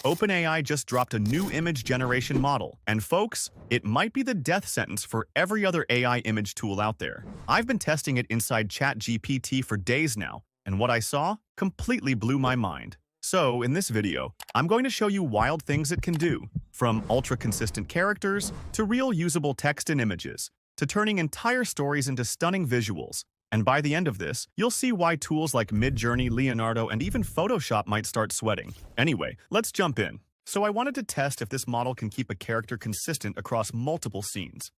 OpenAI just dropped a new image generation model, and folks, it might be the death sentence for every other AI image tool out there. I've been testing it inside ChatGPT for days now, and what I saw completely blew my mind. So, in this video, I'm going to show you wild things it can do, from ultra-consistent characters to real usable text and images, to turning entire stories into stunning visuals. And by the end of this, you'll see why tools like Midjourney, Leonardo, and even Photoshop might start sweating. Anyway, let's jump in. So I wanted to test if this model can keep a character consistent across multiple scenes.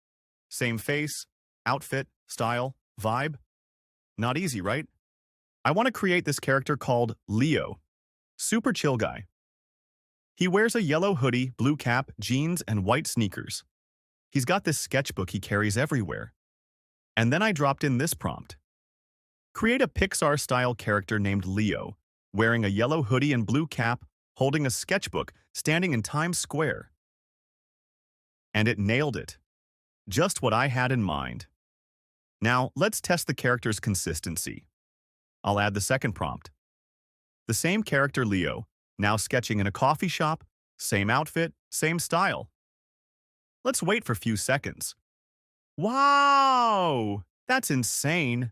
Same face, outfit, style, vibe? Not easy, right? I want to create this character called Leo. Super chill guy. He wears a yellow hoodie, blue cap, jeans, and white sneakers. He's got this sketchbook he carries everywhere. And then I dropped in this prompt. Create a Pixar-style character named Leo, wearing a yellow hoodie and blue cap, holding a sketchbook, standing in Times Square. And it nailed it. Just what I had in mind. Now, let's test the character's consistency. I'll add the second prompt. The same character Leo, now sketching in a coffee shop, same outfit, same style. Let's wait for a few seconds. Wow! That's insane.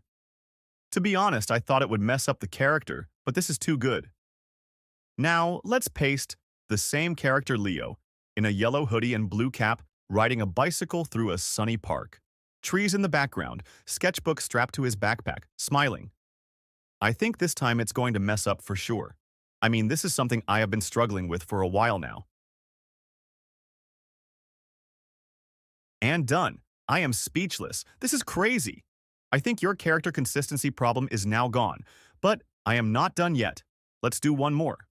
To be honest, I thought it would mess up the character, but this is too good. Now, let's paste the same character Leo in a yellow hoodie and blue cap riding a bicycle through a sunny park. Trees in the background, sketchbook strapped to his backpack, smiling. I think this time it's going to mess up for sure. I mean, this is something I have been struggling with for a while now. And done. I am speechless. This is crazy. I think your character consistency problem is now gone, but I am not done yet. Let's do one more.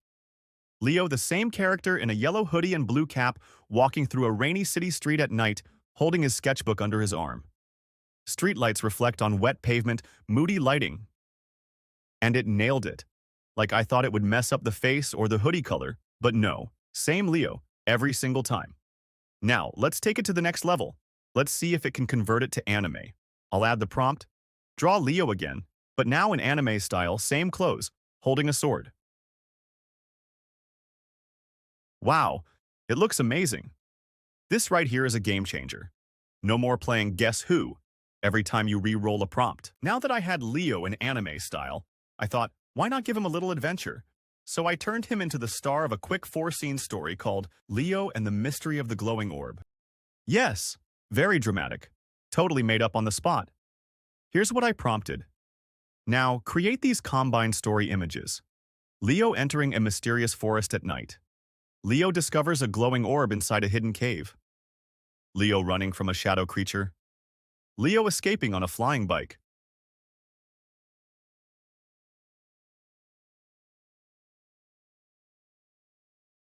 Leo, the same character in a yellow hoodie and blue cap, walking through a rainy city street at night, holding his sketchbook under his arm. Streetlights reflect on wet pavement, moody lighting. And it nailed it. Like I thought it would mess up the face or the hoodie color, but no. Same Leo, every single time. Now, let's take it to the next level. Let's see if it can convert it to anime. I'll add the prompt. Draw Leo again, but now in anime style, same clothes, holding a sword. Wow, it looks amazing. This right here is a game changer. No more playing Guess Who every time you re-roll a prompt. Now that I had Leo in anime style, I thought, why not give him a little adventure? So I turned him into the star of a quick 4-scene story called Leo and the Mystery of the Glowing Orb. Yes, very dramatic. Totally made up on the spot. Here's what I prompted. Now, create these combined story images. Leo entering a mysterious forest at night. Leo discovers a glowing orb inside a hidden cave. Leo running from a shadow creature. Leo escaping on a flying bike.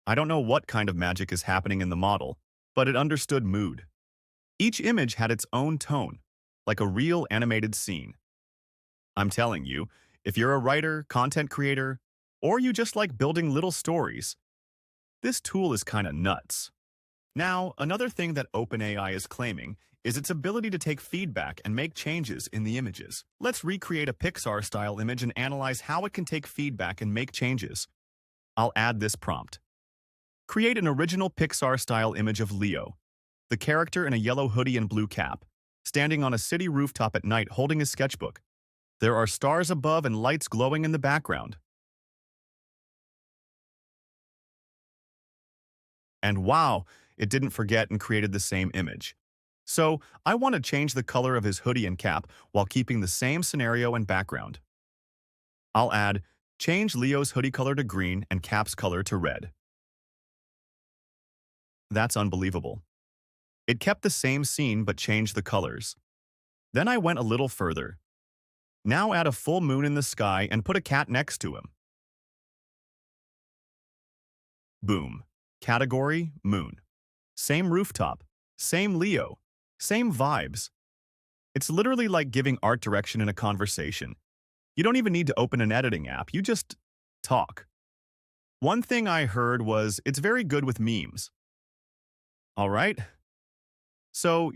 I don't know what kind of magic is happening in the model, but it understood mood. Each image had its own tone, like a real animated scene. I'm telling you, if you're a writer, content creator, or you just like building little stories, this tool is kinda nuts. Now, another thing that OpenAI is claiming is its ability to take feedback and make changes in the images. Let's recreate a Pixar-style image and analyze how it can take feedback and make changes. I'll add this prompt. Create an original Pixar-style image of Leo, the character in a yellow hoodie and blue cap, standing on a city rooftop at night holding his sketchbook. There are stars above and lights glowing in the background. And wow, it didn't forget and created the same image. So, I want to change the color of his hoodie and cap while keeping the same scenario and background. I'll add, change Leo's hoodie color to green and cap's color to red. That's unbelievable. It kept the same scene but changed the colors. Then I went a little further. Now add a full moon in the sky and put a cat next to him. Boom. Category, moon. Same rooftop, same Leo, same vibes. It's literally like giving art direction in a conversation. You don't even need to open an editing app, you just talk. One thing I heard was it's very good with memes. All right. So,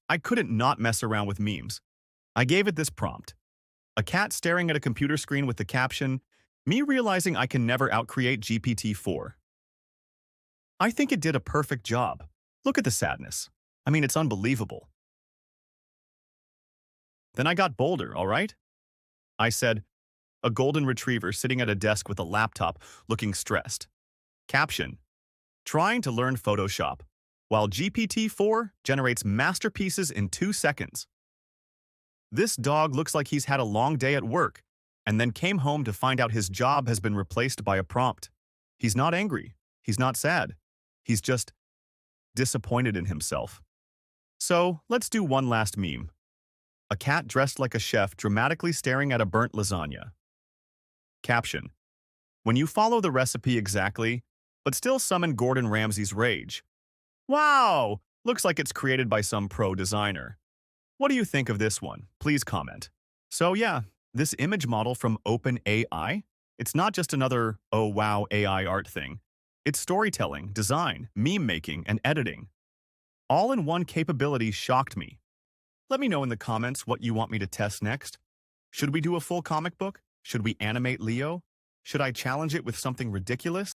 I couldn't not mess around with memes. I gave it this prompt. A cat staring at a computer screen with the caption, me realizing I can never outcreate GPT-4. I think it did a perfect job. Look at the sadness. I mean, it's unbelievable. Then I got bolder, all right? I said, a golden retriever sitting at a desk with a laptop, looking stressed. Caption, trying to learn Photoshop, while GPT-4 generates masterpieces in 2 seconds. This dog looks like he's had a long day at work, and then came home to find out his job has been replaced by a prompt. He's not angry. He's not sad. He's just disappointed in himself. So, let's do one last meme. A cat dressed like a chef dramatically staring at a burnt lasagna. Caption, when you follow the recipe exactly, but still summon Gordon Ramsay's rage. Wow! Looks like it's created by some pro designer. What do you think of this one? Please comment. So yeah, this image model from OpenAI, it's not just another oh wow AI art thing. It's storytelling, design, meme making, and editing. All in one capability shocked me. Let me know in the comments what you want me to test next. Should we do a full comic book? Should we animate Leo? Should I challenge it with something ridiculous?